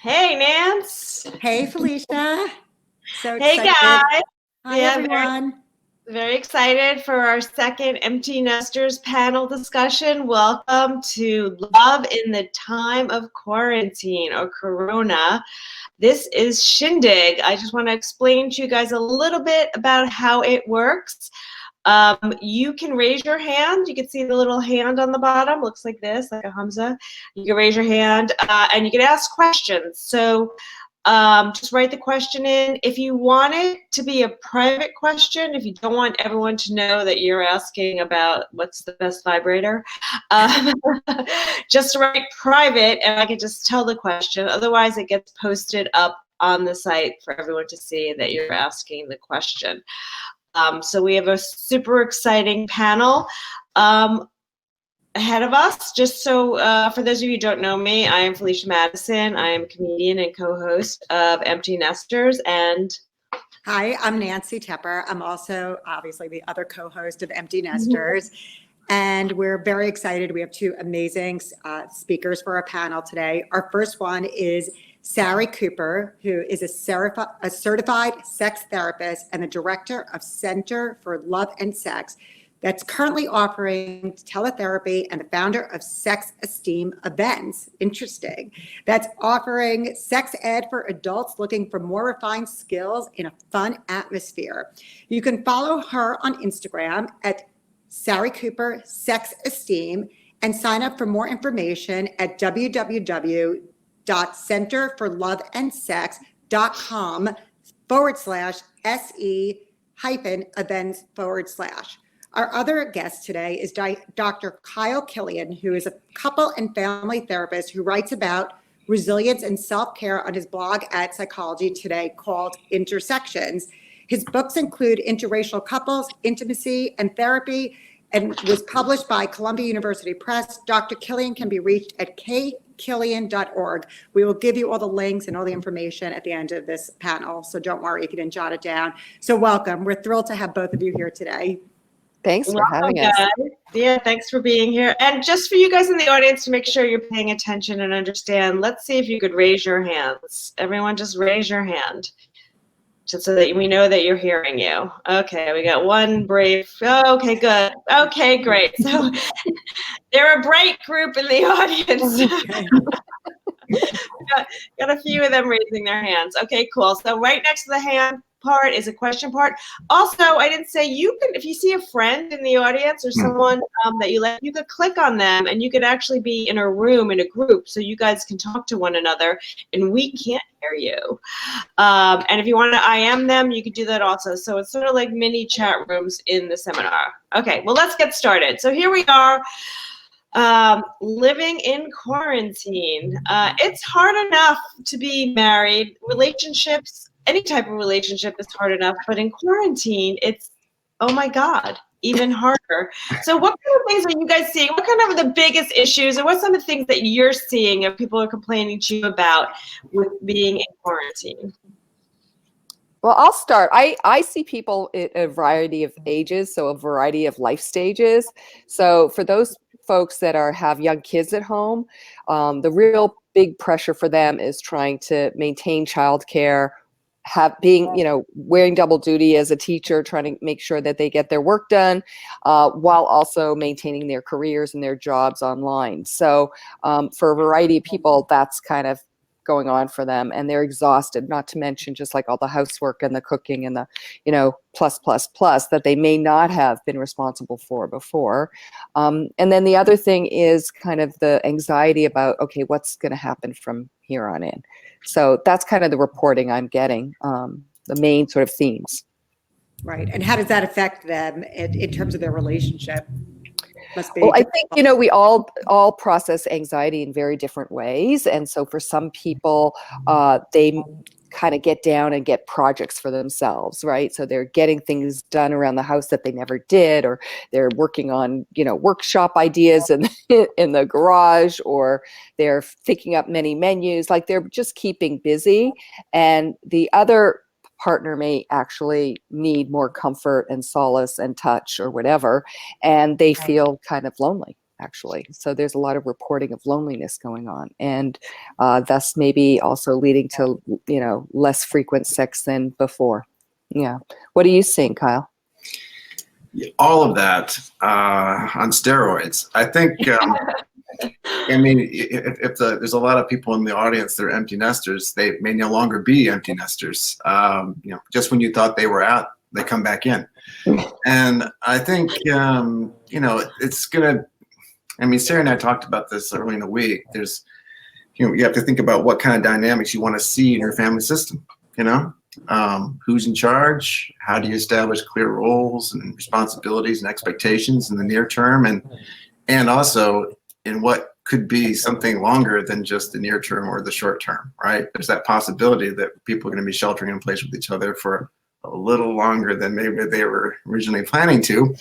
Hey, Nance. Hey, Felicia. So Hey, excited. guys. Hi, Yeah, everyone. very excited for our second Empty Nesters panel discussion. Welcome to Love in the Time of Quarantine or Corona. This is Shindig. I just want to explain to you guys a little bit about how it works. You can raise your hand. You can see the little hand on the bottom. Looks like this, like a Hamza. You can raise your hand and you can ask questions. So just write the question in. If you want it to be a private question, if you don't want everyone to know that you're asking about what's the best vibrator, just write private and I can just tell the question. Otherwise, it gets posted up on the site for everyone to see that you're asking the question. So we have a super exciting panel ahead of us. Just so for those of you who don't know me, I am Felicia Madison. I am a comedian and co-host of Empty Nesters. And Hi, I'm Nancy Tepper. I'm also obviously the other co-host of Empty Nesters. And we're very excited. We have two amazing speakers for our panel today. Our first one is Sari Cooper, who is a certified sex therapist and the director of Center for Love and Sex that's currently offering teletherapy and the founder of Sex Esteem Events. Interesting. That's offering sex ed for adults looking for more refined skills in a fun atmosphere. You can follow her on Instagram at Sari Cooper Sex Esteem and sign up for more information at www.centerforloveandsex.com/SE-events/. Our other guest today is Dr. Kyle Killian, who is a couple and family therapist who writes about resilience and self-care on his blog at Psychology Today called Intersections. His books include Interracial Couples, Intimacy, and Therapy, and was published by Columbia University Press. Dr. Killian can be reached at kkillian.org. We will give you all the links and all the information at the end of this panel, so don't worry if you didn't jot it down. So welcome. We're thrilled to have both of you here today. Thanks for having us. Yeah, thanks for being here. And just for you guys in the audience to make sure you're paying attention and understand, let's see if you could raise your hands. Everyone just raise your hand. Just so that we know that you're hearing you. Okay, we got one brave. Oh, okay, good. Okay, great. So they're a bright group in the audience. got a few of them raising their hands. Okay, cool. So right next to the hand part is a question part. Also, I didn't say you can, if you see a friend in the audience or someone that you like, you could click on them and you could actually be in a room, in a group, so you guys can talk to one another and we can't hear you. And if you want to IM them, you could do that also. So it's sort of like mini chat rooms in the seminar. Okay, well, let's get started. So here we are. Living in quarantine. It's hard enough to be married. Relationships, any type of relationship is hard enough, but in quarantine, it's, oh my God, even harder. So what kind of things are you guys seeing? What kind of the biggest issues, or what's some of the things that you're seeing if people are complaining to you about with being in quarantine? Well, I'll start. I see people at a variety of ages, so a variety of life stages. So for those folks that have young kids at home, the real big pressure for them is trying to maintain childcare, wearing double duty as a teacher, trying to make sure that they get their work done, while also maintaining their careers and their jobs online. So for a variety of people, that's kind of going on for them, and they're exhausted, not to mention just like all the housework and the cooking and the plus that they may not have been responsible for before. And then the other thing is kind of the anxiety about, okay, what's going to happen from here on in. So that's kind of the reporting I'm getting, the main sort of themes. Right. And how does that affect them in terms of their relationship? Well, I think, we all process anxiety in very different ways. And so for some people, they kind of get down and get projects for themselves, right? So they're getting things done around the house that they never did, or they're working on, workshop ideas in the garage, or they're thinking up many menus, like they're just keeping busy. And the other partner may actually need more comfort and solace and touch or whatever, and they feel kind of lonely. actually. So there's a lot of reporting of loneliness going on, and thus maybe also leading to, you know, less frequent sex than before. Yeah. What are you seeing, Kyle? All of that on steroids. I think, I mean, if there's a lot of people in the audience that are empty nesters, they may no longer be empty nesters. You know, just when you thought they were out, they come back in. And I think, you know, it's going to, I mean, Sari and I talked about this early in the week. There's, you know, you have to think about what kind of dynamics you want to see in your family system, you know? Who's in charge? How do you establish clear roles and responsibilities and expectations in the near term, and also in what could be something longer than just the near term or the short term, right? There's that possibility that people are going to be sheltering in place with each other for a little longer than maybe they were originally planning to.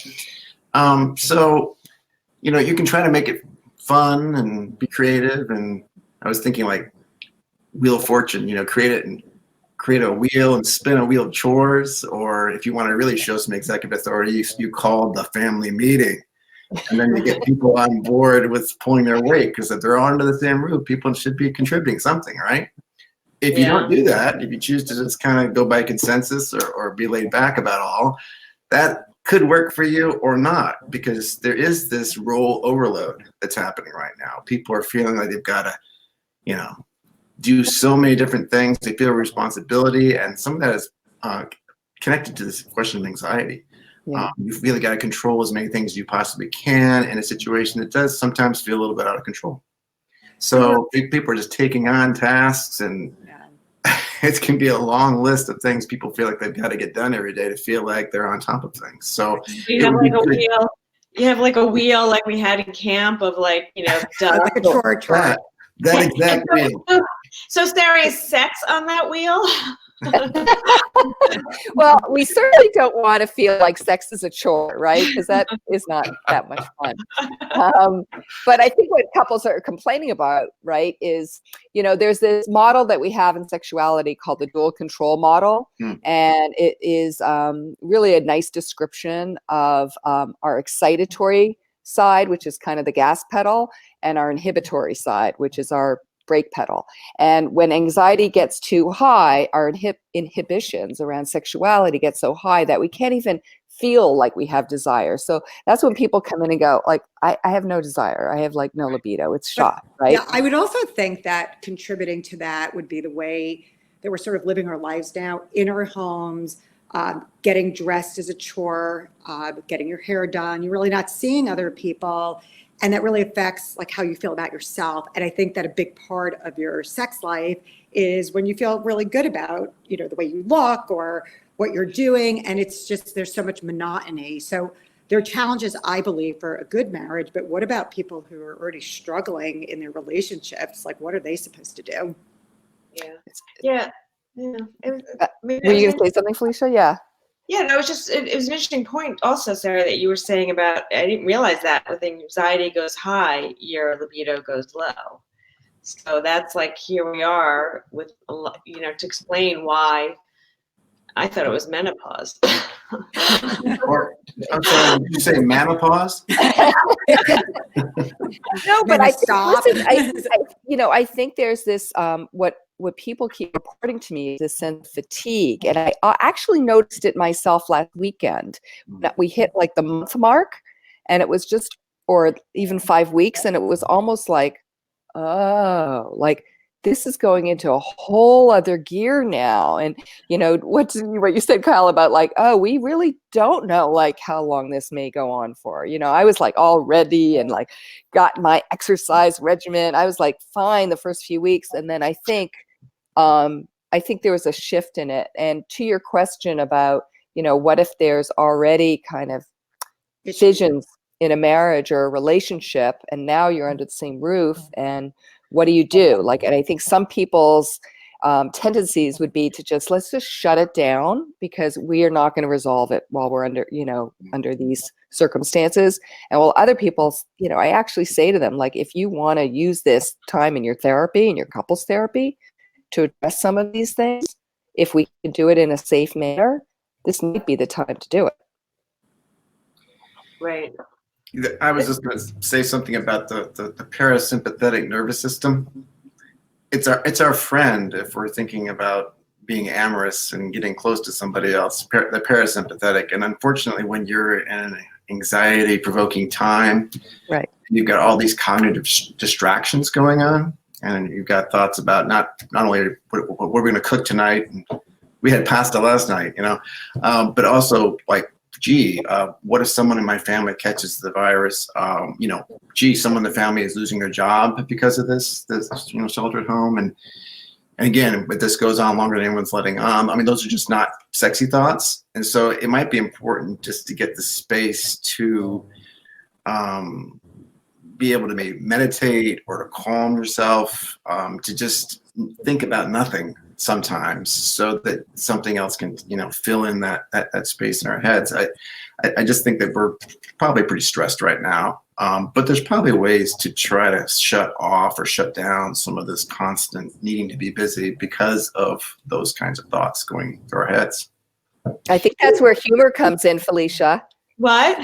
So, you know, you can try to make it fun and be creative. And I was thinking like Wheel of Fortune, you know, create a wheel and spin a wheel of chores. Or if you want to really show some executive authority, you call the family meeting. And then you get people on board with pulling their weight, because if they're all under the same roof, people should be contributing something, right? If you don't do that, if you choose to just kind of go by consensus or be laid back about all, that could work for you or not, because there is this role overload that's happening right now. People are feeling like they've got to, you know, do so many different things. They feel responsibility, and some of that is connected to this question of anxiety. Yeah. You really got to control as many things as you possibly can in a situation that does sometimes feel a little bit out of control. So people are just taking on tasks, and it can be a long list of things people feel like they've got to get done every day to feel like they're on top of things. So you have like a wheel. You have like a wheel like we had in camp of like, you know, Like a chore chart. That exactly. So Sari, is sex on that wheel? Well, we certainly don't want to feel like sex is a chore, right? Because that is not that much fun. But I think what couples are complaining about, right, is, you know, there's this model that we have in sexuality called the dual control model. And it is really a nice description of our excitatory side, which is kind of the gas pedal, and our inhibitory side, which is our brake pedal. And when anxiety gets too high, our inhibitions around sexuality get so high that we can't even feel like we have desire. So that's when people come in and go like, I have no desire. I have like no libido. It's shot, right? Yeah, I would also think that contributing to that would be the way that we're sort of living our lives now in our homes, getting dressed as a chore, getting your hair done. You're really not seeing other people. And that really affects like how you feel about yourself. And I think that a big part of your sex life is when you feel really good about, you know, the way you look or what you're doing. And it's just, there's so much monotony. So there are challenges, I believe, for a good marriage. But what about people who are already struggling in their relationships? Like, what are they supposed to do? Yeah. Were you going to say something, Felicia? Yeah. Yeah, no, it was an interesting point also, Sari, that you were saying about, I didn't realize that with anxiety goes high, your libido goes low. So that's like, here we are with, you know, to explain why I thought it was menopause. Or, I'm sorry, did you say menopause? No, but I stop. listen, you know, I think there's this, what people keep reporting to me is this sense of fatigue. And I actually noticed it myself last weekend that we hit like the month mark, and it was just, or even 5 weeks. And it was almost like, oh, like this is going into a whole other gear now. And, you know, what you said, Kyle, about like, oh, we really don't know like how long this may go on for. You know, I was like all ready and like got my exercise regimen. I was like fine the first few weeks. And then I think there was a shift in it. And to your question about, you know, what if there's already kind of visions in a marriage or a relationship, and now you're under the same roof, and what do you do? Like, and I think some people's tendencies would be to just, let's just shut it down because we are not going to resolve it while we're under, you know, under these circumstances. And while other people, you know, I actually say to them, like, if you want to use this time in your therapy, in your couples therapy, to address some of these things, if we can do it in a safe manner, this might be the time to do it. Right. I was just going to say something about the parasympathetic nervous system. It's our friend if we're thinking about being amorous and getting close to somebody else, the parasympathetic. And unfortunately, when you're in an anxiety-provoking time, Right. you've got all these cognitive distractions going on, and you've got thoughts about not only what we're going to cook tonight, and we had pasta last night, but also like, what if someone in my family catches the virus? Someone in the family is losing their job because of this shelter at home. And again, but this goes on longer than anyone's letting on. I mean, those are just not sexy thoughts. And so it might be important just to get the space to be able to maybe meditate or to calm yourself, to just think about nothing sometimes, so that something else can, fill in that space in our heads. I just think that we're probably pretty stressed right now, but there's probably ways to try to shut off or shut down some of this constant needing to be busy because of those kinds of thoughts going through our heads. I think that's where humor comes in, Felicia. What?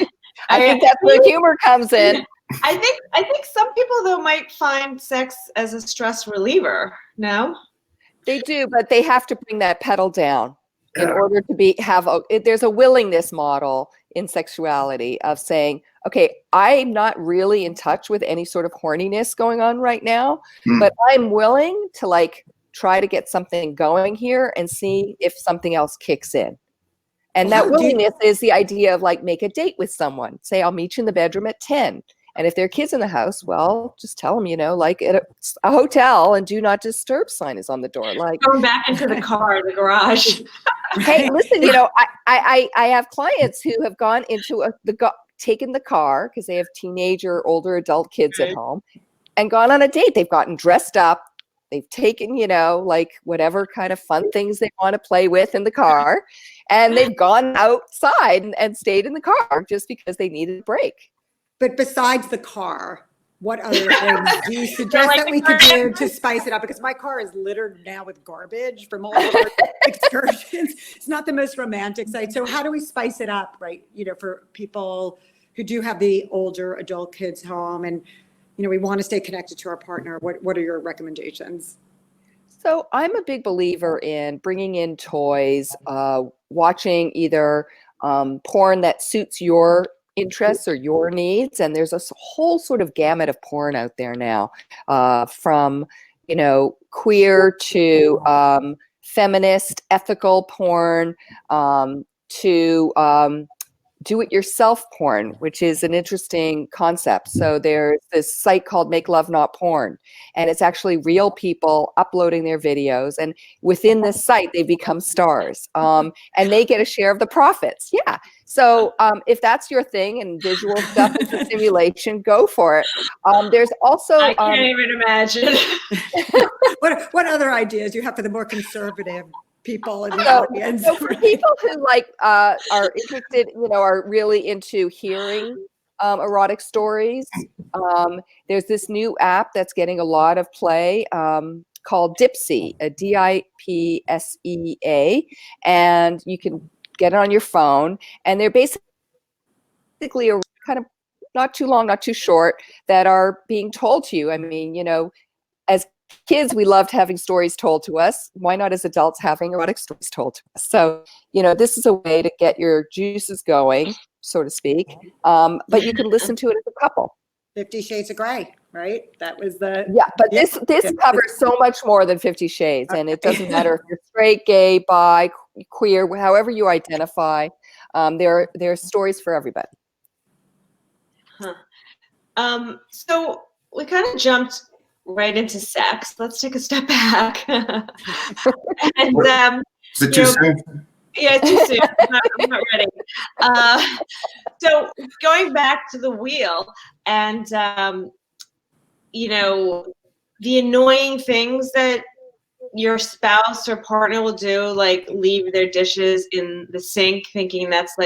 I think that's where humor comes in. I think some people though might find sex as a stress reliever. No? They do, but they have to bring that pedal down in order to there's a willingness model in sexuality of saying, okay, I'm not really in touch with any sort of horniness going on right now, but I'm willing to try to get something going here and see if something else kicks in. And that willingness is the idea of make a date with someone. Say, I'll meet you in the bedroom at 10. And if there are kids in the house, well, just tell them, at a hotel, and do not disturb sign is on the door. Going back into the car, the garage. Hey, listen, I have clients who have gone into taken the car because they have teenager, older adult kids at home, and gone on a date. They've gotten dressed up. They've taken, whatever kind of fun things they want to play with in the car, and they've gone outside and stayed in the car just because they needed a break. But besides the car, what other things do you suggest that we could do to spice it up? Because my car is littered now with garbage from all of our excursions. It's not the most romantic site. So how do we spice it up, right? For people who do have the older adult kids home and, we want to stay connected to our partner. What are your recommendations? So I'm a big believer in bringing in toys, watching either porn that suits your interests or your needs. And there's a whole sort of gamut of porn out there now, from, queer to feminist, ethical porn, to do-it-yourself porn, which is an interesting concept. So there's this site called Make Love Not Porn, and it's actually real people uploading their videos, and within this site they become stars, and they get a share of the profits. Yeah. So if that's your thing and visual stuff is a simulation, go for it. There's also I can't even imagine. What other ideas do you have for the more conservative people in the audience? So for people who are interested, are really into hearing erotic stories, there's this new app that's getting a lot of play called Dipsea, DIPSEA, and you can get it on your phone, and they're basically a kind of not too long, not too short, that are being told to you. I mean, as kids, we loved having stories told to us. Why not as adults having erotic stories told to us? So, this is a way to get your juices going, so to speak. But you can listen to it as a couple. 50 Shades of Grey, right? That was the... Yeah, but this covers so much more than 50 Shades. And it doesn't matter if you're straight, gay, bi, queer, however you identify. There are stories for everybody. Huh. So we kind of jumped right into sex. Let's take a step back. And is it too soon? Yeah, too soon. I'm not ready. So going back to the wheel and the annoying things that your spouse or partner will do, like leave their dishes in the sink thinking that's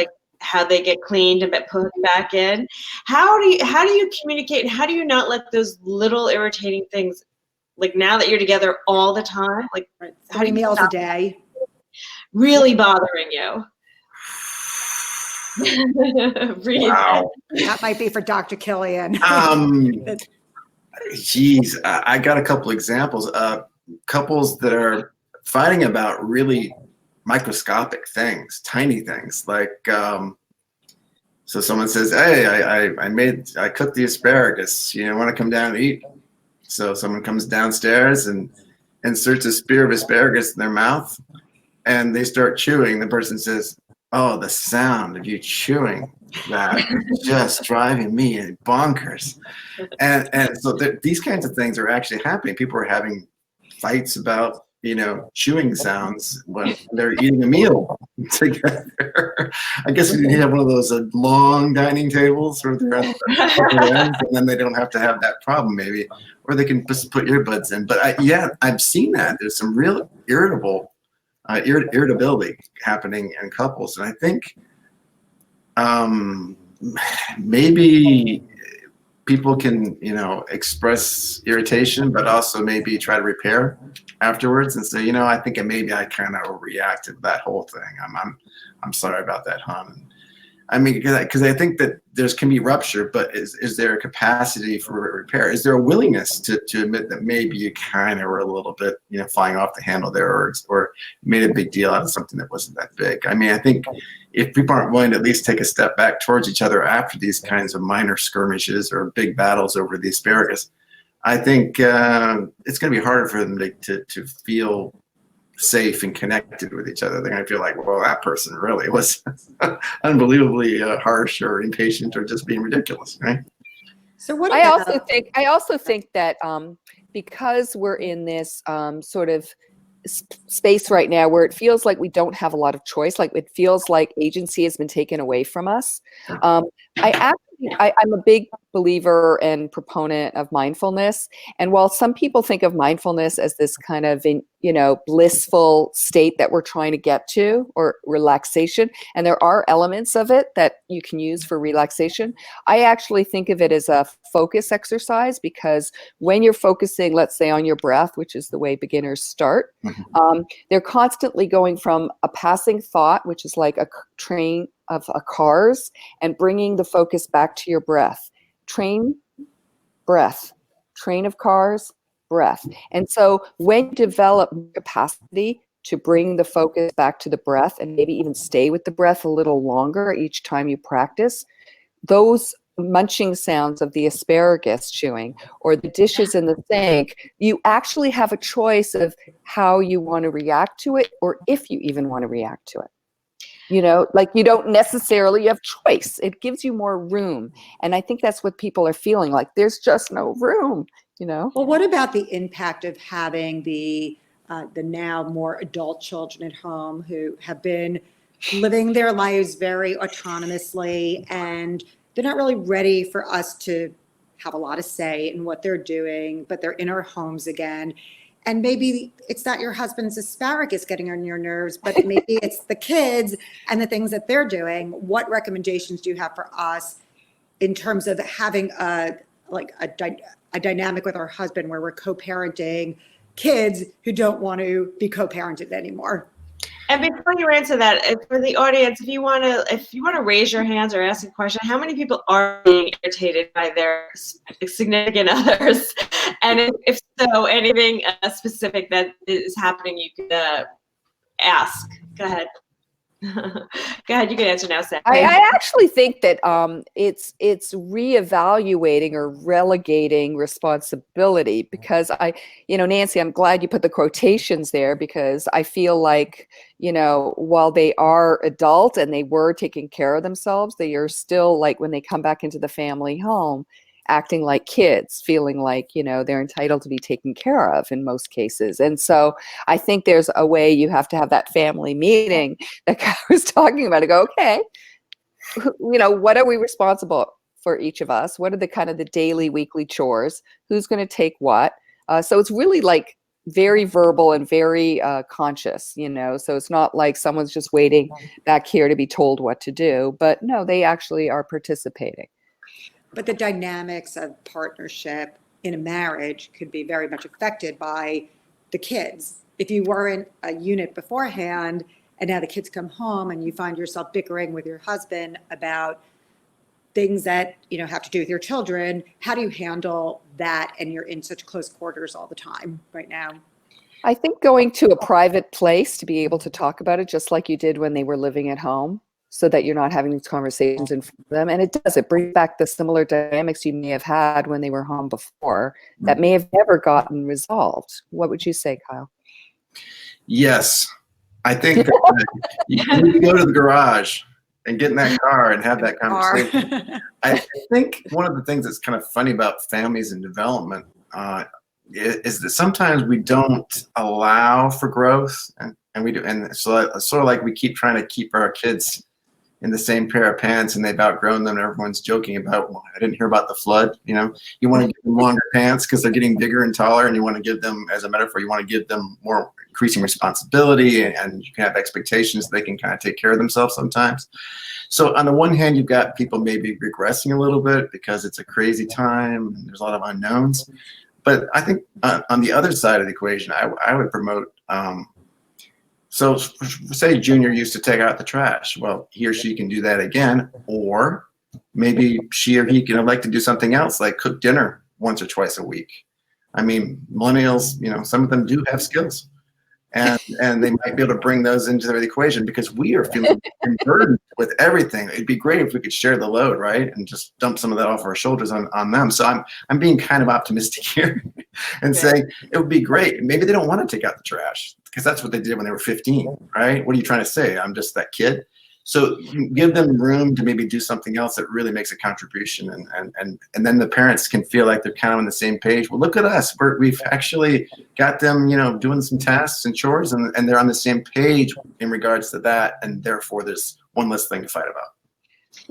how they get cleaned and put back in. How do you communicate? How do you not let those little irritating things, now that you're together all the time, how many meals a day, really bothering you? Breathe. Wow. That might be for Dr. Killian. Geez, I got a couple examples. Couples that are fighting about really microscopic things, tiny things, like so someone says, "Hey, I cooked the asparagus. You know, want to come down and eat?" So someone comes downstairs and inserts a spear of asparagus in their mouth, and they start chewing. The person says, "Oh, the sound of you chewing that is just driving me bonkers." And so these kinds of things are actually happening. People are having fights about, you know, chewing sounds when they're eating a meal together. I guess we need to have one of those long dining tables where they're at the ends, and then they don't have to have that problem, maybe, or they can just put earbuds in. But yeah, I've seen that. There's some real irritability happening in couples, and I think maybe people can, you know, express irritation, but also maybe try to repair afterwards and say, you know, I think maybe I kind of reacted to that whole thing. I'm sorry about that, hon. I mean, because I think that can be rupture, but is there a capacity for repair? Is there a willingness to admit that maybe you kind of were a little bit, you know, flying off the handle there, or made a big deal out of something that wasn't that big? I mean, I think if people aren't willing to at least take a step back towards each other after these kinds of minor skirmishes or big battles over the asparagus, I think it's going to be harder for them to feel safe and connected with each other. They're going to feel like, well, that person really was unbelievably harsh or impatient or just being ridiculous, right? So what I about, also think that because we're in this sort of space right now where it feels like we don't have a lot of choice, like it feels like agency has been taken away from us. I'm a big believer and proponent of mindfulness. And while some people think of mindfulness as this kind of, you know, blissful state that we're trying to get to, or relaxation, and there are elements of it that you can use for relaxation, I actually think of it as a focus exercise, because when you're focusing, let's say, on your breath, which is the way beginners start, they're constantly going from a passing thought, which is like a train of cars, and bringing the focus back to your breath. Train, breath, train of cars, breath. And so when you develop capacity to bring the focus back to the breath, and maybe even stay with the breath a little longer each time you practice, those munching sounds of the asparagus chewing or the dishes in the sink, you actually have a choice of how you want to react to it, or if you even want to react to it. You know, like you don't necessarily have choice. It gives you more room. And I think that's what people are feeling like. There's just no room, you know? well, what about the impact of having the now more adult children at home who have been living their lives very autonomously, and they're not really ready for us to have a lot of say in what they're doing, but they're in our homes again. And maybe it's not your husband's asparagus getting on your nerves, but maybe it's the kids and the things that they're doing. What recommendations do you have for us in terms of having a dynamic with our husband where we're co-parenting kids who don't want to be co-parented anymore? And before you answer that, for the audience, if you want to raise your hands or ask a question, how many people are being irritated by their significant others? And if so, anything specific that is happening, you could ask. Go ahead. Go ahead. You can answer now, Sam. I actually think that it's reevaluating or relegating responsibility, because Nancy, I'm glad you put the quotations there, because I feel like, you know, while they are adult and they were taking care of themselves, they are still, like, when they come back into the family home, acting like kids, feeling like, you know, they're entitled to be taken care of in most cases. And so I think there's a way you have to have that family meeting that I was talking about, to go, okay, you know, what are we responsible for, each of us? What are the kind of the daily, weekly chores? Who's going to take what? So it's really like very verbal and very conscious, you know, so it's not like someone's just waiting back here to be told what to do, but no, they actually are participating. But the dynamics of partnership in a marriage could be very much affected by the kids. If you weren't a unit beforehand and now the kids come home and you find yourself bickering with your husband about things that, have to do with your children. How do you handle that? And you're in such close quarters all the time right now. I think going to a private place to be able to talk about it, just like you did when they were living at home, so that you're not having these conversations in front of them. And it brings back the similar dynamics you may have had when they were home before that may have never gotten resolved. What would you say, Kyle? Yes. I think that you need to go to the garage and get in that car and have that conversation. I think one of the things that's kind of funny about families and development is that sometimes we don't allow for growth, and we do, and so it's sort of like we keep trying to keep our kids in the same pair of pants, and they've outgrown them, and everyone's joking about, well, I didn't hear about the flood. You want to give them longer pants because they're getting bigger and taller, and you want to give them, as a metaphor, you want to give them more increasing responsibility, and you can have expectations they can kind of take care of themselves sometimes. So on the one hand, you've got people maybe regressing a little bit because it's a crazy time and there's a lot of unknowns. But I think on the other side of the equation, I would promote, so say Junior used to take out the trash. Well, he or she can do that again, or maybe she or he can elect to do something else, like cook dinner once or twice a week. I mean, millennials, some of them do have skills, and they might be able to bring those into the equation because we are feeling burdened with everything. It'd be great if we could share the load, right, and just dump some of that off our shoulders on them. So I'm being kind of optimistic here and saying it would be great. Maybe they don't want to take out the trash because that's what they did when they were 15, right? What are you trying to say? I'm just that kid. So give them room to maybe do something else that really makes a contribution, and then the parents can feel like they're kind of on the same page. Well, look at us. We've actually got them, doing some tasks and chores, and they're on the same page in regards to that, and therefore there's one less thing to fight about.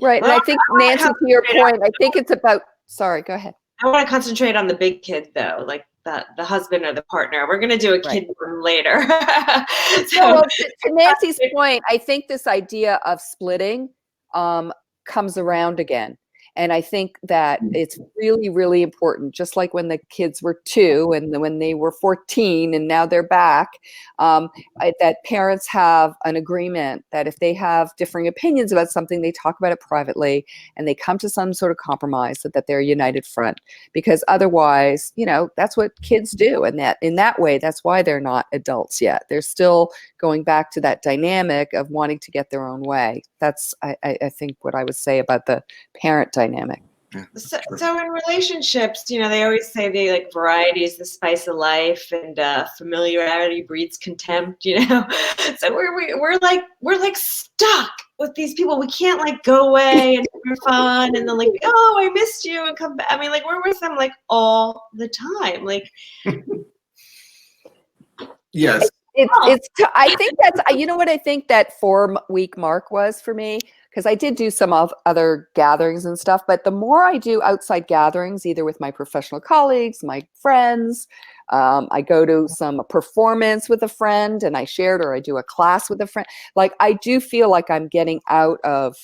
Right, and I think, Nancy, to your point, I think it's about, sorry, go ahead. I want to concentrate on the big kid, though, like the husband or the partner. We're going to do a kid one later. Well, to Nancy's point, I think this idea of splitting comes around again. And I think that it's really, really important, just like when the kids were 2 and when they were 14 and now they're back, that parents have an agreement that if they have differing opinions about something, they talk about it privately and they come to some sort of compromise so that they're a united front. Because otherwise, that's what kids do. And that in that way, that's why they're not adults yet. They're still going back to that dynamic of wanting to get their own way. That's, I think, what I would say about the parent dynamic. So in relationships, they always say variety is the spice of life, and familiarity breeds contempt. So we're like stuck with these people. We can't go away and have fun, and then oh, I missed you, and come back. I mean, we're with them all the time. Yes. I think that's, what I think that 4-week mark was for me, because I did do some other gatherings and stuff, but the more I do outside gatherings, either with my professional colleagues, my friends, I go to some performance with a friend and I shared, or I do a class with a friend. I do feel like I'm getting out of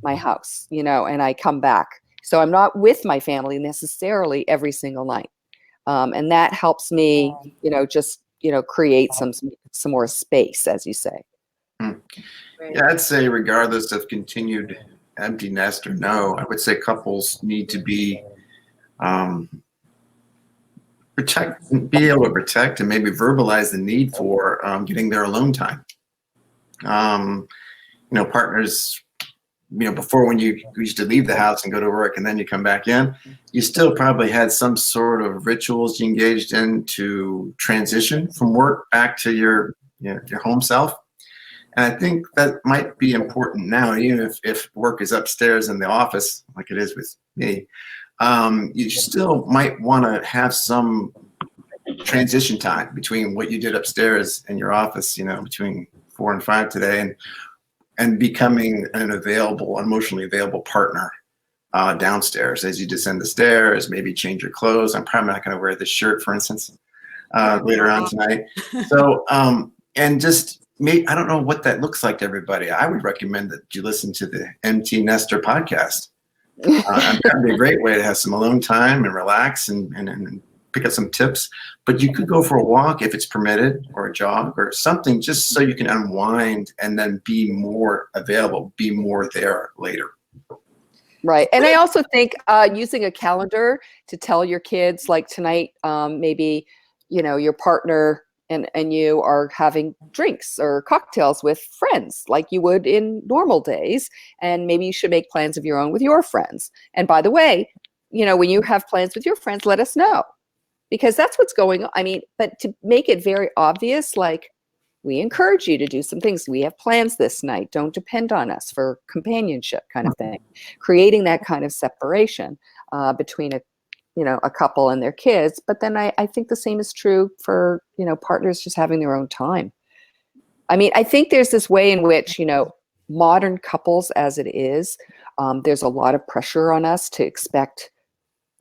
my house, and I come back. So I'm not with my family necessarily every single night. And that helps me, just create some more space, as you say. Yeah, I'd say regardless of continued empty nest or no, I would say couples need to be able to protect and maybe verbalize the need for getting their alone time. Partners, before, when you used to leave the house and go to work and then you come back in, you still probably had some sort of rituals you engaged in to transition from work back to your home self. And I think that might be important now, even if work is upstairs in the office, like it is with me. You still might want to have some transition time between what you did upstairs in your office, between 4 and 5 today, and becoming an emotionally available partner downstairs as you descend the stairs. Maybe change your clothes. I'm probably not going to wear this shirt, for instance, later on tonight. So, and just I don't know what that looks like to everybody. I would recommend that you listen to the MT Nester podcast. That'd be a great way to have some alone time and relax and pick up some tips, but you could go for a walk if it's permitted, or a jog or something, just so you can unwind and then be more available, be more there later. Right. And I also think using a calendar to tell your kids, like tonight, maybe, your partner and you are having drinks or cocktails with friends like you would in normal days. And maybe you should make plans of your own with your friends. And by the way, when you have plans with your friends, let us know, because that's what's going on. I mean, but to make it very obvious, like, we encourage you to do some things. We have plans this night. Don't depend on us for companionship, kind of thing. Creating that kind of separation between a couple and their kids. But then I think the same is true for, partners just having their own time. I mean, I think there's this way in which, modern couples as it is, there's a lot of pressure on us to expect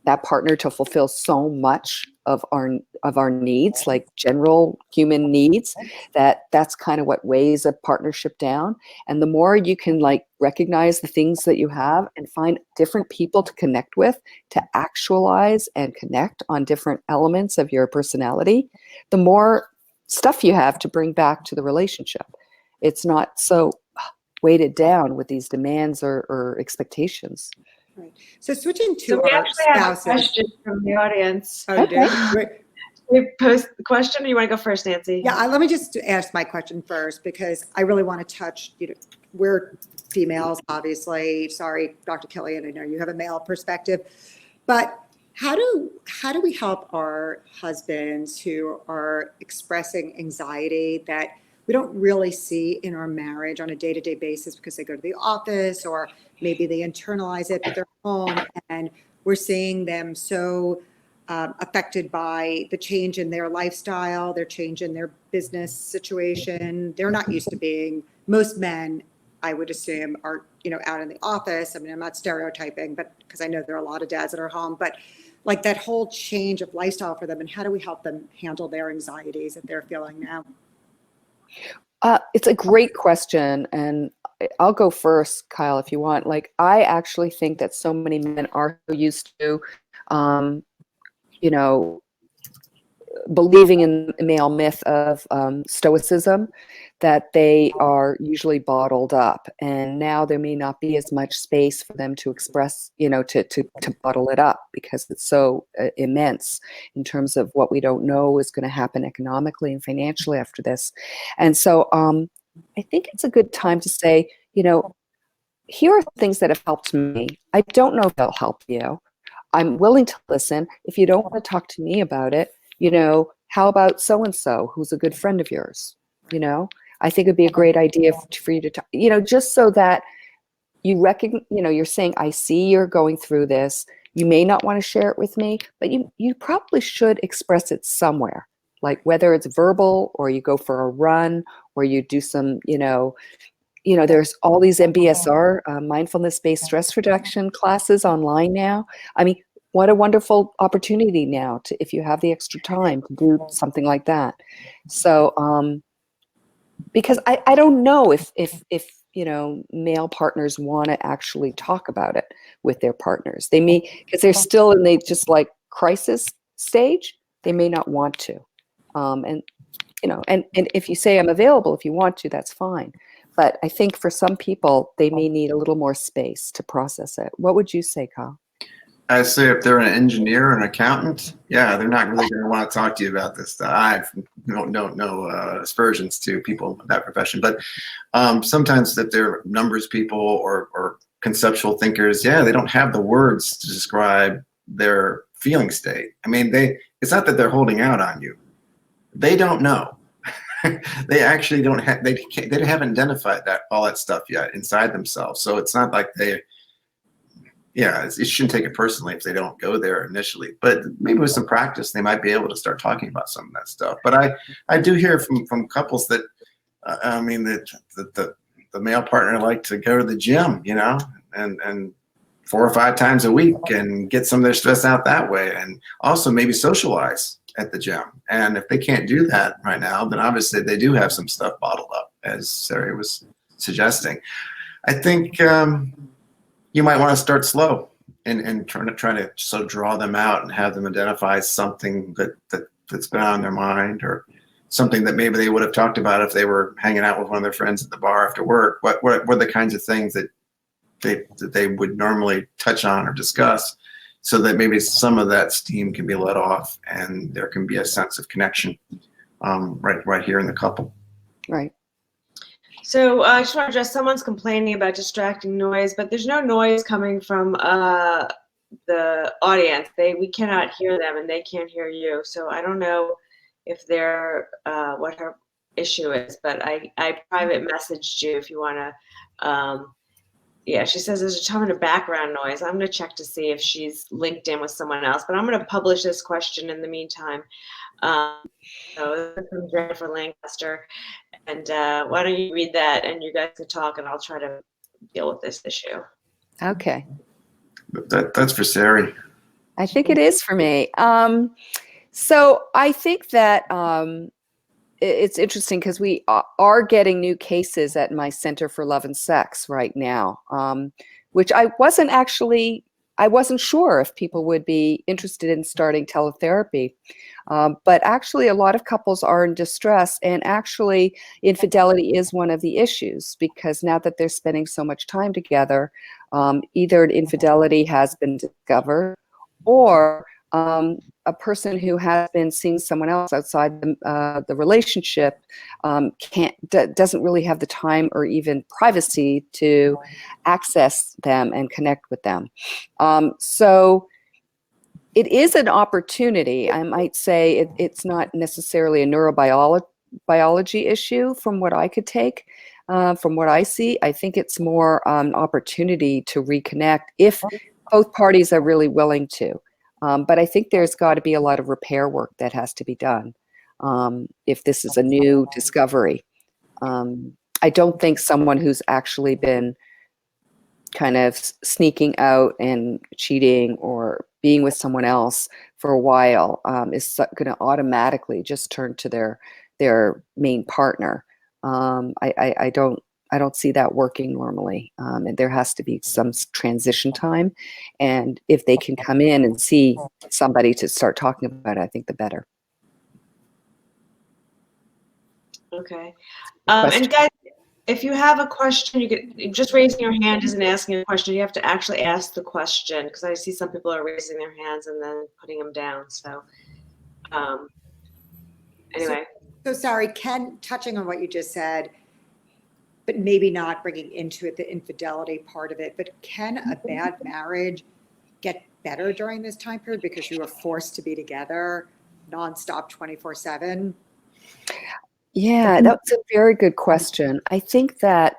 that partner to fulfill so much of our needs, like general human needs, that's kind of what weighs a partnership down. And the more you can recognize the things that you have and find different people to connect with, to actualize and connect on different elements of your personality, the more stuff you have to bring back to the relationship. It's not so weighted down with these demands or expectations. Right. So switching to So we our actually have a spouses. question from the audience. Oh, you do? Great. We post the question, or you want to go first, Nancy? Yeah, let me just ask my question first, because I really want to touch, we're females, obviously. Sorry, Dr. Killian, I know you have a male perspective, but how do we help our husbands who are expressing anxiety that we don't really see in our marriage on a day-to-day basis because they go to the office, or maybe they internalize it, but they're home and we're seeing them so affected by the change in their lifestyle, their change in their business situation. They're not used to being, most men, I would assume, are, out in the office. I mean, I'm not stereotyping, but because I know there are a lot of dads that are home, but like that whole change of lifestyle for them, and how do we help them handle their anxieties that they're feeling now? It's a great question, and I'll go first, Kyle, if you want. I actually think that so many men are used to, believing in the male myth of stoicism, that they are usually bottled up, and now there may not be as much space for them to express, to bottle it up, because it's so immense in terms of what we don't know is going to happen economically and financially after this. And so I think it's a good time to say, here are things that have helped me. I don't know if they'll help you. I'm willing to listen. If you don't want to talk to me about it, how about so-and-so who's a good friend of yours? I think it'd be a great idea for you to talk, just so that you recognize, you're saying, I see you're going through this. You may not want to share it with me, but you probably should express it somewhere, like whether it's verbal, or you go for a run, or you do some, there's all these MBSR, mindfulness-based stress reduction classes online now. I mean, what a wonderful opportunity now to, if you have the extra time, to do something like that. So, because I don't know if male partners want to actually talk about it with their partners. They may, because they're still in the just crisis stage, they may not want to. And if you say I'm available, if you want to, that's fine. But I think for some people, they may need a little more space to process it. What would you say, Kyle? I say if they're an engineer or an accountant, yeah, they're not really going to want to talk to you about this stuff. I don't know aspersions to people in that profession, but sometimes if they're numbers people or conceptual thinkers, yeah, they don't have the words to describe their feeling state. I mean, it's not that they're holding out on you. They don't know. They actually don't have, they haven't identified all that stuff yet inside themselves. So it's not like it shouldn't take it personally if they don't go there initially, but maybe with some practice, they might be able to start talking about some of that stuff. But I do hear from couples that, that the male partner like to go to the gym, and 4 or 5 times a week and get some of their stress out that way. And also maybe socialize at the gym. And if they can't do that right now, then obviously they do have some stuff bottled up, as Sari was suggesting. I think, you might want to start slow and trying to sort of draw them out and have them identify something that's been on their mind, or something that maybe they would have talked about if they were hanging out with one of their friends at the bar after work. What are the kinds of things that they would normally touch on or discuss, so that maybe some of that steam can be let off and there can be a sense of connection right here in the couple. Right. So I just want to address, someone's complaining about distracting noise, but there's no noise coming from the audience. We cannot hear them and they can't hear you. So I don't know if they're what her issue is, but I private messaged you if you want to. Yeah, she says there's a ton of background noise. I'm going to check to see if she's linked in with someone else, but I'm going to publish this question in the meantime. So this is from Jennifer Lancaster, and why don't you read that and you guys can talk and I'll try to deal with this issue. Okay. That's for Sari. I think it is for me. So I think that it's interesting because we are getting new cases at my Center for Love and Sex right now, which I wasn't sure if people would be interested in starting teletherapy. But actually, a lot of couples are in distress, and actually, infidelity is one of the issues, because now that they're spending so much time together, either infidelity has been discovered, or a person who has been seeing someone else outside the relationship doesn't really have the time or even privacy to access them and connect with them. So it is an opportunity. I might say it's not necessarily a neurobiology issue from what I could take. From what I see, I think it's more an opportunity to reconnect if both parties are really willing to. But I think there's got to be a lot of repair work that has to be done if this is a new discovery. I don't think someone who's actually been kind of sneaking out and cheating or being with someone else for a while is going to automatically just turn to their main partner. I don't see that working normally. And there has to be some transition time. And if they can come in and see somebody to start talking about it, I think the better. Okay. And guys, if you have a question, you could just raising your hand isn't asking a question. You have to actually ask the question, because I see some people are raising their hands and then putting them down. So anyway. So sorry, Ken, touching on what you just said, but maybe not bringing into it the infidelity part of it, but can a bad marriage get better during this time period because you were forced to be together nonstop 24/7? Yeah, that's a very good question. I think that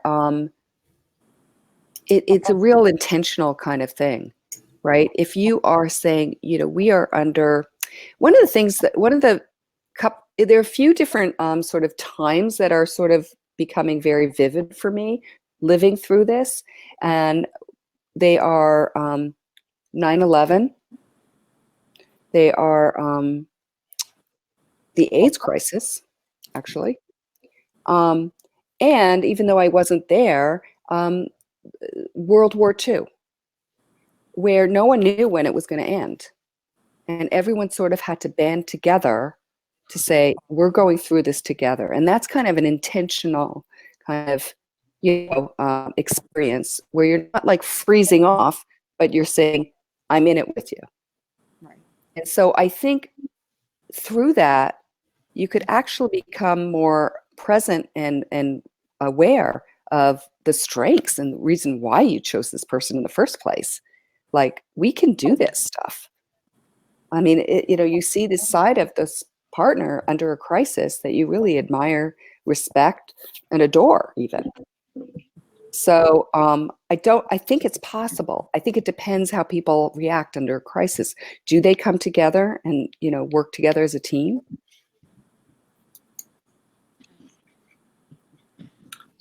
it's a real intentional kind of thing, right? If you are saying, we are under one of the things that there are a few different sort of times that are sort of becoming very vivid for me living through this, and they are 9/11. They are the AIDS crisis, actually. And even though I wasn't there, World War II, where no one knew when it was going to end. And everyone sort of had to band together to say, we're going through this together. And that's kind of an intentional kind of, experience where you're not like freezing off, but you're saying, I'm in it with you. Right. And so I think through that, you could actually become more present and aware of the strengths and the reason why you chose this person in the first place. Like, we can do this stuff. I mean, you see this side of this partner under a crisis that you really admire, respect, and adore even. So I think it's possible. I think it depends how people react under a crisis. Do they come together and, work together as a team?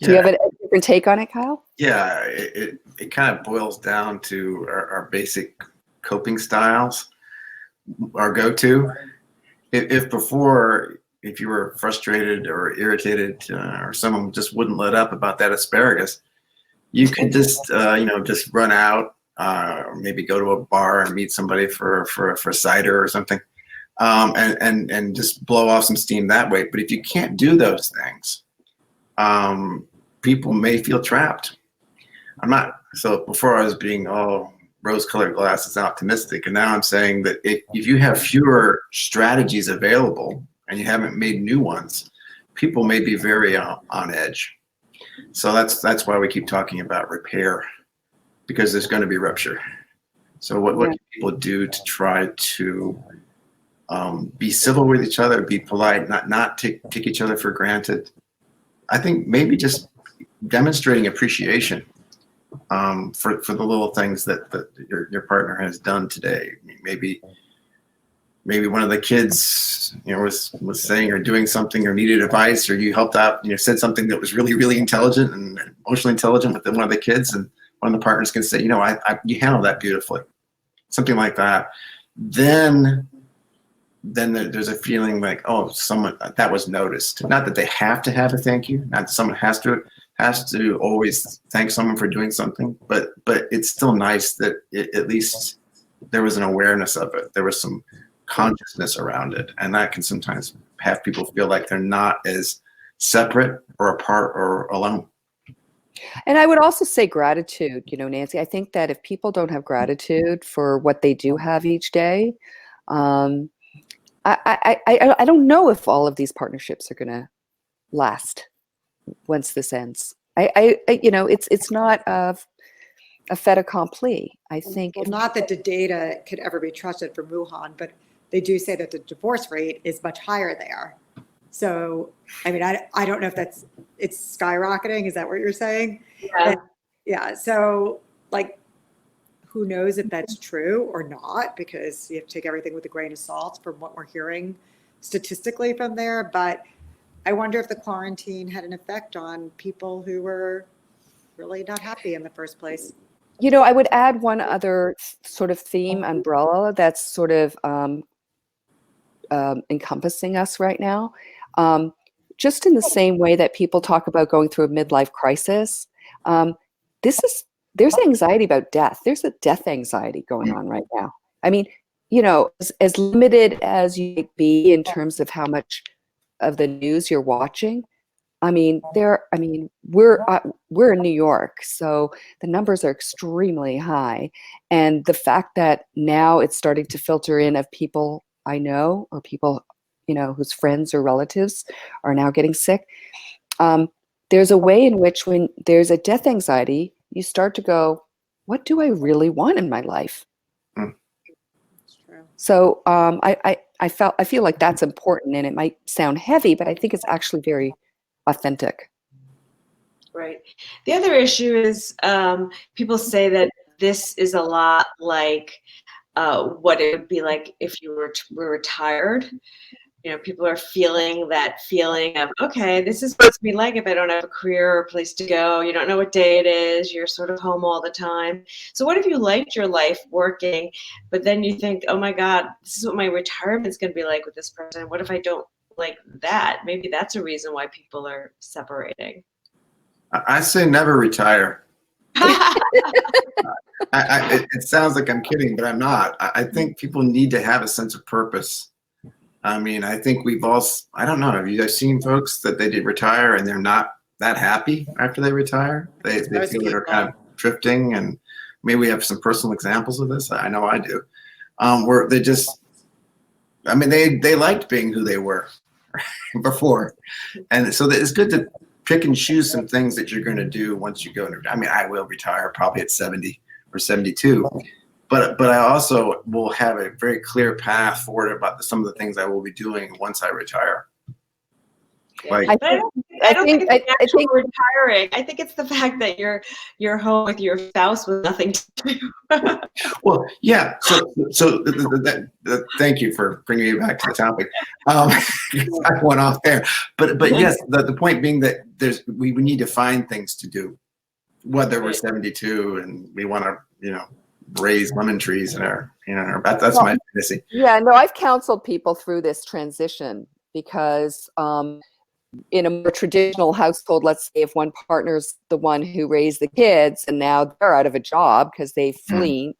Do you have a different take on it, Kyle? Yeah, it kind of boils down to our basic coping styles, our go-to. If before, if you were frustrated or irritated or someone just wouldn't let up about that asparagus, you could just, just run out, maybe go to a bar and meet somebody for cider or something, and just blow off some steam that way. But if you can't do those things, people may feel trapped. So before I was being rose-colored glasses optimistic, and now I'm saying that if you have fewer strategies available and you haven't made new ones, people may be very on edge. So that's why we keep talking about repair, because there's going to be rupture. So what can people do to try to be civil with each other, be polite, not take each other for granted? I think maybe just demonstrating appreciation for the little things that your partner has done today. Maybe one of the kids, was saying or doing something or needed advice, or you helped out, said something that was really, really intelligent and emotionally intelligent with one of the kids, and one of the partners can say, you handled that beautifully, something like that. Then there's a feeling like, someone that was noticed. Not that they have to have a thank you, not that someone has to always thank someone for doing something, but it's still nice that at least there was an awareness of it. There was some consciousness around it, and that can sometimes have people feel like they're not as separate or apart or alone. And I would also say gratitude, Nancy. I think that if people don't have gratitude for what they do have each day, I don't know if all of these partnerships are going to last once this ends. It's not a fait accompli. I think. Well, not that the data could ever be trusted for Wuhan, but they do say that the divorce rate is much higher there. So, I mean, I don't know if it's skyrocketing. Is that what you're saying? Yeah. Yeah. So, who knows if that's true or not, because you have to take everything with a grain of salt from what we're hearing statistically from there. But I wonder if the quarantine had an effect on people who were really not happy in the first place. I would add one other sort of theme umbrella that's sort of encompassing us right now. Just in the same way that people talk about going through a midlife crisis, there's anxiety about death. There's a death anxiety going on right now. I mean, as limited as you might be in terms of how much of the news you're watching, we're in New York, so the numbers are extremely high. And the fact that now it's starting to filter in of people I know, or people, whose friends or relatives are now getting sick. There's a way in which when there's a death anxiety, you start to go, what do I really want in my life? That's true. So I feel like that's important, and it might sound heavy, but I think it's actually very authentic. Right. The other issue is people say that this is a lot like what it would be like if you were retired. People are feeling that feeling of, okay, this is what it's be like if I don't have a career or a place to go. You don't know what day it is. You're sort of home all the time. So what if you liked your life working, but then you think, oh my God, this is what my retirement is going to be like with this person. What if I don't like that? Maybe that's a reason why people are separating. I say never retire. It sounds like I'm kidding, but I'm not. I think people need to have a sense of purpose. I think we've all, I don't know, have you guys seen folks that they did retire and they're not that happy after they retire? They feel they're kind of drifting, and maybe we have some personal examples of this. I know I do. Where they just, they liked being who they were before. And so it's good to pick and choose some things that you're going to do once you go. I will retire probably at 70 or 72. But I also will have a very clear path forward about some of the things I will be doing once I retire. Yeah. I don't think it's actually retiring. I think it's the fact that you're home with your spouse with nothing to do. Well, yeah. So thank you for bringing me back to the topic. I went off there, but yes, the point being that we need to find things to do, whether we're 72 and we want to raise lemon trees in our that's my fantasy. Yeah, no, I've counseled people through this transition because in a more traditional household, let's say if one partner's the one who raised the kids and now they're out of a job because they flee,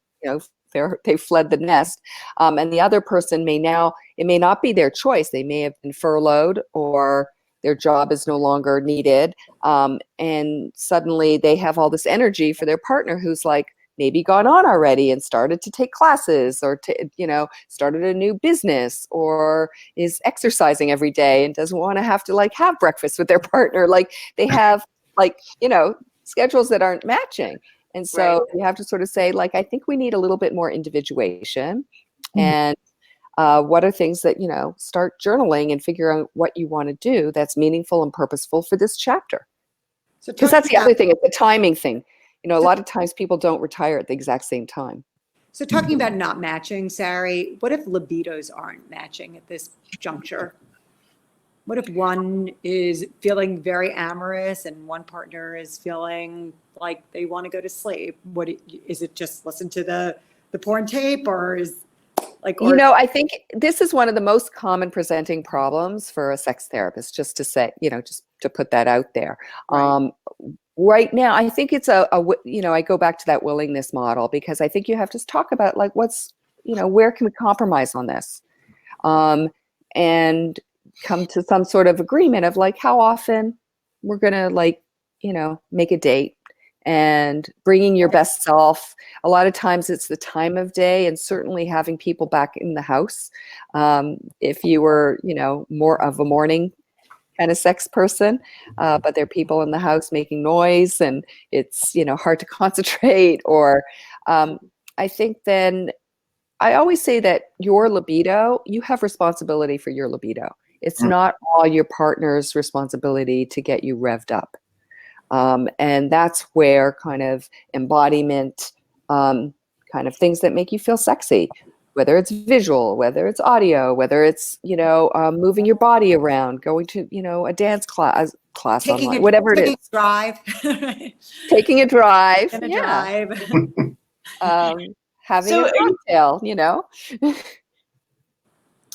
they fled the nest, and the other person it may not be their choice. They may have been furloughed or their job is no longer needed, and suddenly they have all this energy for their partner who's like maybe gone on already and started to take classes or started a new business or is exercising every day and doesn't want to have to like have breakfast with their partner. Like they have schedules that aren't matching. And so you have to sort of say, like, I think we need a little bit more individuation. And what are things that, start journaling and figure out what you want to do that's meaningful and purposeful for this chapter. Because that's the other thing, it's the timing thing. A lot of times people don't retire at the exact same time. So talking about not matching, Sari, what if libidos aren't matching at this juncture? What if one is feeling very amorous and one partner is feeling like they want to go to sleep? Is it just listen to the porn tape, or is like? I think this is one of the most common presenting problems for a sex therapist. Just to say, just to put that out there. Right now, I think it's I go back to that willingness model, because I think you have to talk about like where can we compromise on this, and come to some sort of agreement of like how often we're gonna make a date and bringing your best self. A lot of times it's the time of day, and certainly having people back in the house. If you were more of a morning kind of sex person, but there are people in the house making noise and it's hard to concentrate, or I think then I always say that your libido, you have responsibility for your libido. It's not all your partner's responsibility to get you revved up, and that's where kind of embodiment, kind of things that make you feel sexy, whether it's visual, whether it's audio, whether it's, moving your body around, going to, a dance class online, whatever it is. Taking a drive. Having a cocktail,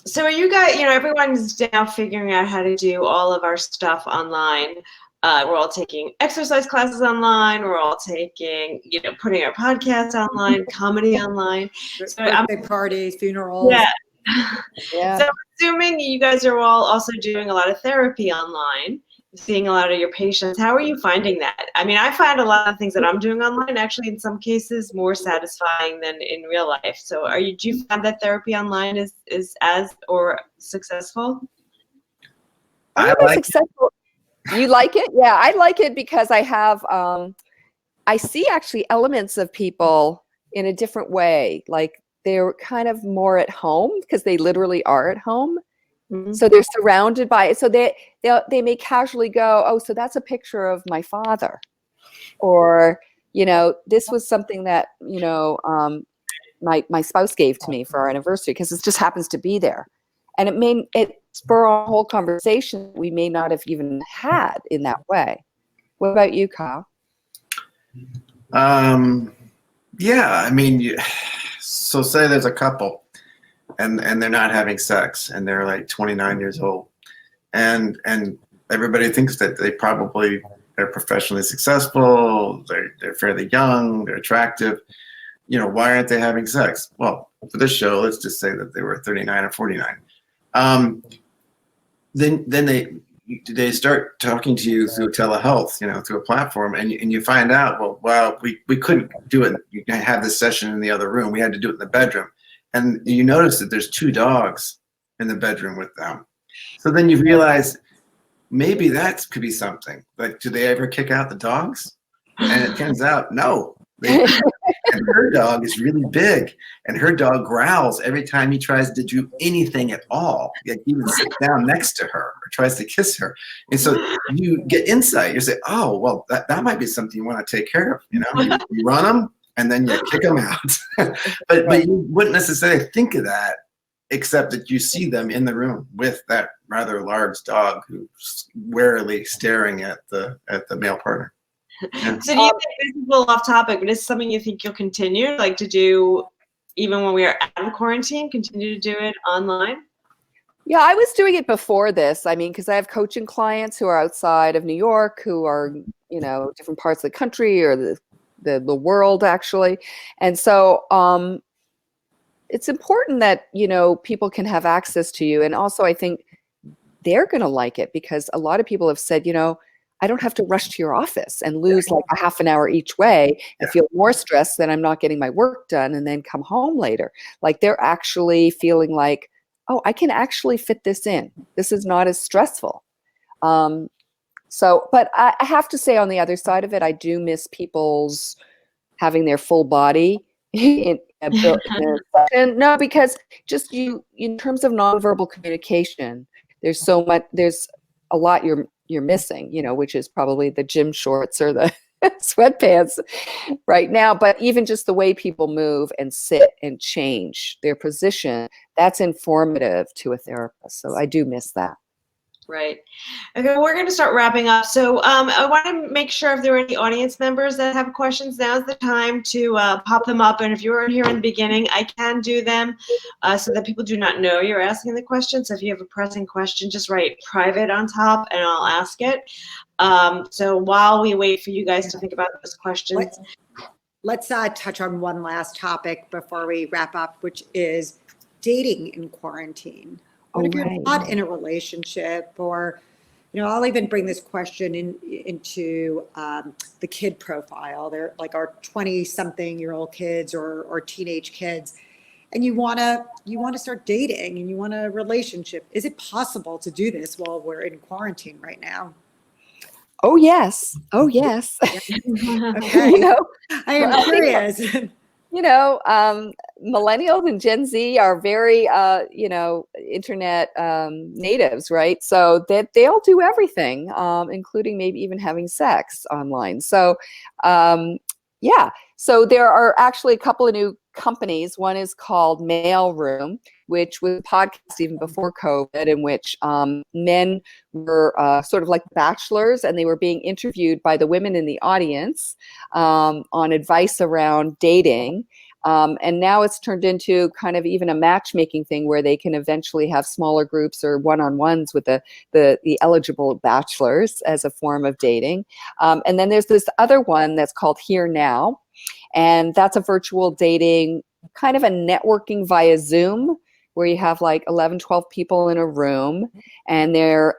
So are you guys, everyone's now figuring out how to do all of our stuff online. We're all taking exercise classes online. We're all taking, putting our podcasts online, comedy online. Birthday parties, funerals. Yeah. So I'm assuming you guys are all also doing a lot of therapy online, seeing a lot of your patients. How are you finding that? I mean, I find a lot of things that I'm doing online actually in some cases more satisfying than in real life. So do you find that therapy online is as or successful? I like successful. You like it? Yeah, I like it because I have, I see actually elements of people in a different way. Like they're kind of more at home because they literally are at home. Mm-hmm. So they're surrounded by it. So they may casually go, oh, so that's a picture of my father. Or, this was something that, my spouse gave to me for our anniversary because it just happens to be there. And it spur a whole conversation we may not have even had in that way. What about you, Kyle? Yeah, I mean, so say there's a couple and they're not having sex and they're like 29 years old and everybody thinks that they're professionally successful, they're fairly young, they're attractive. Why aren't they having sex? Well, for this show, let's just say that they were 39 or 49. Then they start talking to you through telehealth, through a platform, and you find out, well, we couldn't do it. You can have this session in the other room. We had to do it in the bedroom, and you notice that there's 2 dogs in the bedroom with them. So then you realize maybe that could be something. Like, do they ever kick out the dogs? And it turns out, no. And her dog is really big, and her dog growls every time he tries to do anything at all. Like even sit down next to her or tries to kiss her. And so you get insight. You say, oh, well, that might be something you want to take care of. You run them and then you kick them out. but you wouldn't necessarily think of that, except that you see them in the room with that rather large dog who's warily staring at the male partner. Yeah. So do you think, this is a little off topic, but is this something you think you'll continue to do even when we are out of quarantine, continue to do it online? Yeah, I was doing it before this. I mean, because I have coaching clients who are outside of New York, who are, different parts of the country or the world actually. And so it's important that, people can have access to you. And also I think they're going to like it because a lot of people have said, I don't have to rush to your office and lose like a half an hour each way and feel more stressed that I'm not getting my work done and then come home later. Like they're actually feeling like, oh, I can actually fit this in. This is not as stressful. But I have to say on the other side of it, I do miss people's having their full body in a session. No, because just in terms of nonverbal communication, there's a lot you're missing, which is probably the gym shorts or the sweatpants right now. But even just the way people move and sit and change their position, that's informative to a therapist. So I do miss that. Right. Okay, we're going to start wrapping up. So I want to make sure if there are any audience members that have questions, now's the time to pop them up. And if you weren't here in the beginning, I can do them so that people do not know you're asking the question. So if you have a pressing question, just write private on top and I'll ask it. So while we wait for you guys to think about those questions. Let's touch on one last topic before we wrap up, which is dating in quarantine. What if you're not in a relationship, or, I'll even bring this question into the kid profile. They're like our 20-something-year-old kids or teenage kids, and you want to start dating and you want a relationship. Is it possible to do this while we're in quarantine right now? Oh yes. Okay. I am curious. Millennials and Gen Z are very, internet natives, right? So that they'll do everything, including maybe even having sex online. So, So there are actually a couple of new companies. One is called Mailroom, which was a podcast even before COVID, in which men were sort of like bachelors, and they were being interviewed by the women in the audience on advice around dating. And now it's turned into kind of even a matchmaking thing where they can eventually have smaller groups or one-on-ones with the eligible bachelors as a form of dating. And then there's this other one that's called Here Now. And that's a virtual dating, kind of a networking via Zoom, where you have like 11, 12 people in a room, and they're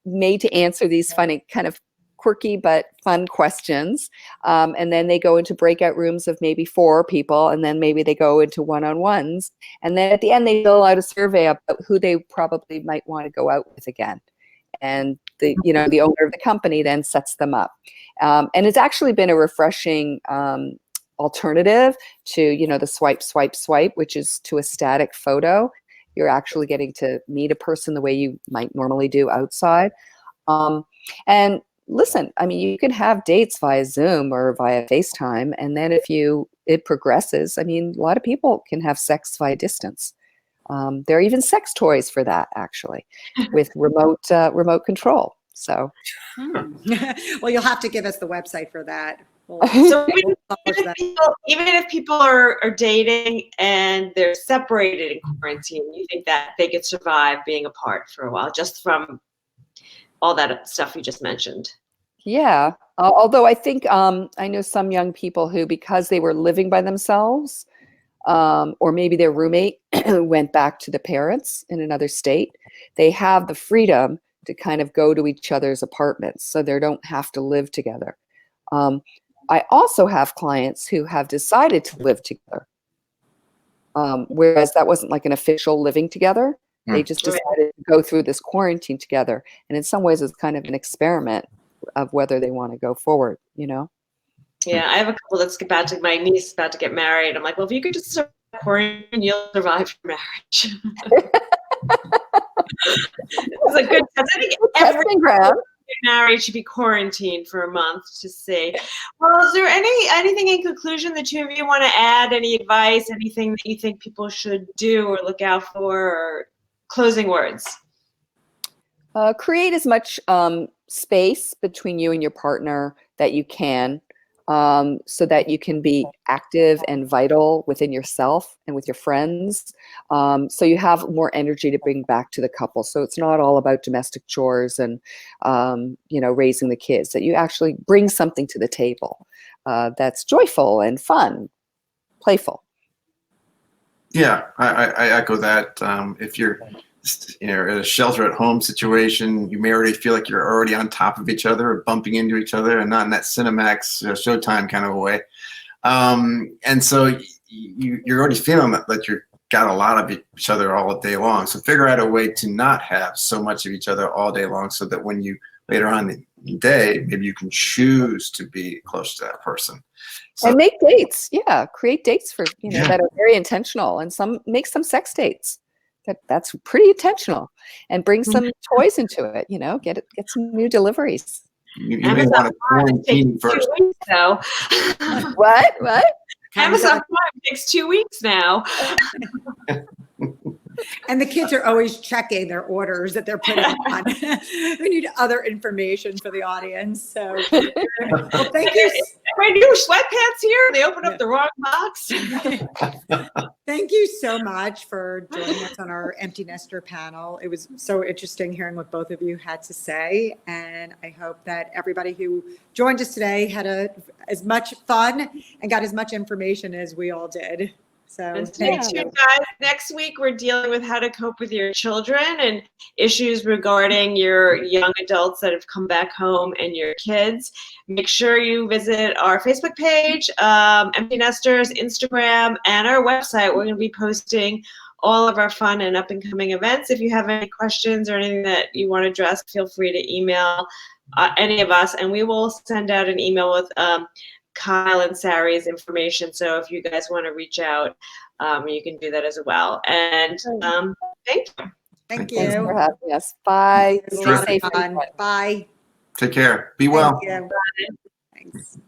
made to answer these funny, kind of quirky but fun questions. And then they go into breakout rooms of maybe 4 people, and then maybe they go into one-on-ones. And then at the end, they fill out a survey about who they probably might want to go out with again. And the owner of the company then sets them up. And it's actually been a refreshing alternative to, the swipe, swipe, swipe, which is to a static photo. You're actually getting to meet a person the way you might normally do outside. And listen, I mean, you can have dates via Zoom or via FaceTime. And then if it progresses, I mean, a lot of people can have sex via distance. There are even sex toys for that, actually, with remote control. So, well, you'll have to give us the website for that. So even if people are dating and they're separated in quarantine, you think that they could survive being apart for a while, just from all that stuff you just mentioned? Yeah. Although I think I know some young people who, because they were living by themselves, or maybe their roommate went back to the parents in another state, they have the freedom to kind of go to each other's apartments, so they don't have to live together. I also have clients who have decided to live together, whereas that wasn't like an official living together. They just decided to go through this quarantine together. And in some ways, it's kind of an experiment of whether they want to go forward, Yeah, I have a couple my niece is about to get married. I'm like, well, if you could just survive quarantine, you'll survive your marriage. It's a good test. I think every married should be quarantined for a month to see. Well, is there anything in conclusion the two of you want to add? Any advice, anything that you think people should do or look out for, or closing words? Create as much space between you and your partner that you can. so that you can be active and vital within yourself and with your friends. So you have more energy to bring back to the couple. So it's not all about domestic chores and, raising the kids, that you actually bring something to the table that's joyful and fun, playful. Yeah, I echo that. If you're in a shelter-at-home situation, you may already feel like you're already on top of each other or bumping into each other, and not in that Cinemax Showtime kind of a way. And so you're already feeling that you've got a lot of each other all day long. So figure out a way to not have so much of each other all day long, so that when you later on in the day, maybe you can choose to be close to that person. So, and make dates. Yeah, create dates for that are very intentional, and make some sex dates. That's pretty intentional, and bring some toys into it. Get some new deliveries. you may want to quarantine first. So. What? Amazon Prime takes 2 weeks now. And the kids are always checking their orders that they're putting on. We need other information for the audience. So, well, thank you. My new sweatpants here. They opened up the wrong box. Thank you so much for joining us on our Empty Nester panel. It was so interesting hearing what both of you had to say. And I hope that everybody who joined us today had as much fun and got as much information as we all did. So stay tuned, guys. Next week, we're dealing with how to cope with your children and issues regarding your young adults that have come back home and your kids. Make sure you visit our Facebook page, Empty Nesters, Instagram, and our website. We're going to be posting all of our fun and up-and-coming events. If you have any questions or anything that you want to address, feel free to email any of us, and we will send out an email with Kyle and Sari's information. So if you guys want to reach out, you can do that as well. And thank you. Thank you. Thanks for having us. Bye. Stay safe. Bye. Take care. Be well. Thank you. Thanks.